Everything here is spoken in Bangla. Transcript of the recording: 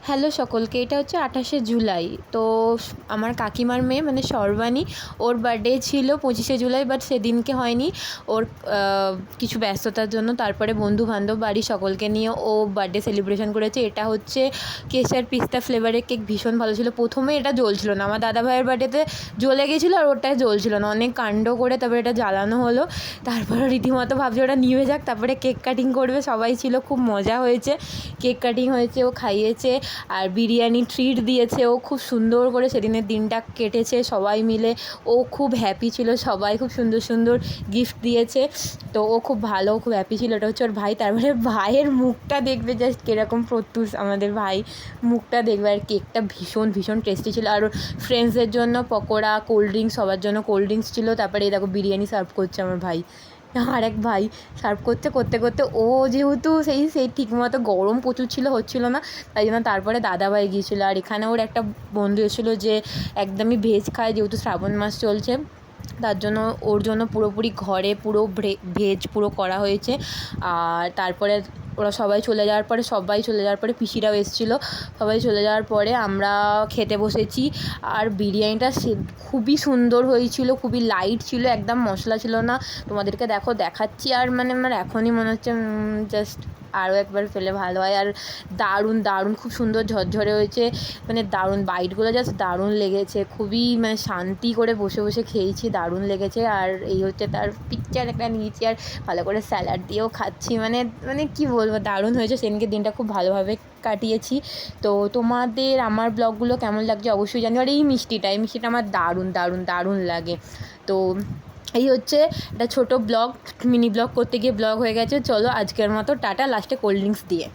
হ্যালো সকলকে, এটা হচ্ছে 28শে জুলাই। তো আমার কাকিমার মেয়ে মানে সর্বাণী, ওর বার্থডে ছিল 25শে জুলাই, বাট সেদিনকে হয়নি। ওর কিছু ব্যস্ততার জন্য তারপরে বন্ধুবান্ধব বাড়ির সকলকে নিয়ে ও বার্থডে সেলিব্রেশন করেছে। এটা হচ্ছে কেশর পিস্তা ফ্লেভারের কেক, ভীষণ ভালো ছিল। প্রথমে এটা জ্বলছিল না, আমার দাদা ভাইয়ের বার্থডেতে জ্বলে গেছিলো আর ওটায় জ্বলছিল না। অনেক কাণ্ড করে তারপরে এটা জ্বালানো হলো। তারপরে রীতিমতো ভাবছি ওটা নিভে যাক, তারপরে কেক কাটিং করবে। সবাই ছিল, খুব মজা হয়েছে। কেক কাটিং হয়েছে, ও খাইয়েছে আর বিরিয়ানি ট্রিট দিয়েছে। ও খুব সুন্দর করে সেদিনের দিনটা কেটেছে সবাই মিলে। ও খুব হ্যাপি ছিল, সবাই খুব সুন্দর সুন্দর গিফট দিয়েছে। তো ও খুব ভালো, খুব হ্যাপি ছিল। এটা হচ্ছে ওর ভাই। তারপরে ভাইয়ের মুখটা দেখবে জাস্ট কীরকম প্রত্যুষ আমাদের ভাই, মুখটা দেখবে। আর কেকটা ভীষণ ভীষণ টেস্টি ছিল। আর ওর ফ্রেন্ডসদের জন্য পকোড়া, কোল্ড ড্রিঙ্কস, সবার জন্য কোল্ড ড্রিঙ্কস ছিল। তারপরে এই দেখো বিরিয়ানি সার্ভ করছে আমার ভাই, আর এক ভাই সার্ভ করতে করতে ও যেহেতু সেই ঠিকমতো গরম প্রচুর ছিল, হচ্ছিল না, তাই জন্য তারপরে দাদাভাই গিয়েছিলো। আর এখানে ওর একটা বন্ধু এসেছিলো যে একদমই ভেজ খায়, যেহেতু শ্রাবণ মাস চলছে, তার জন্য ওর জন্য পুরোপুরি ঘরে পুরো ভেজ পুরো করা হয়েছে। আর তারপরে ওরা সবাই চলে যাওয়ার পরে পিসিরাও এসেছিলো। সবাই চলে যাওয়ার পরে আমরা খেতে বসেছি। আর বিরিয়ানিটা খুবই সুন্দর হয়েছিল, খুবই লাইট ছিল, একদম মশলা ছিল না। তোমাদেরকে দেখাচ্ছি। আর মানে আমার এখনই মনে হচ্ছে জাস্ট আরও একবার পেলে ভালো হয়। আর দারুণ দারুণ খুব সুন্দর ঝরঝরে হয়েছে, মানে দারুণ। বাইটগুলো জাস্ট দারুণ লেগেছে, খুবই মানে শান্তি করে বসে বসে খেয়েছি, দারুণ লেগেছে। আর এই হচ্ছে তার পিকচার একটা নিয়েছি, আর ভালো করে স্যালাড দিয়েও খাচ্ছি। মানে কি বলবো, দারুণ হয়েছে। সেদিনকে দিনটা খুব ভালোভাবে কাটিয়েছি। তো তোমাদের আমার ব্লগগুলো কেমন লাগছে অবশ্যই জানিও। আর এই মিষ্টিটা আমার দারুণ দারুণ দারুণ লাগে। তো এই হচ্ছে একটা ছোটো ব্লগ, মিনি ব্লগ করতে গিয়ে ব্লগ হয়ে গেছে। চলো আজকের মতো টাটা, লাস্টে কোল্ড ড্রিঙ্কস দিয়ে।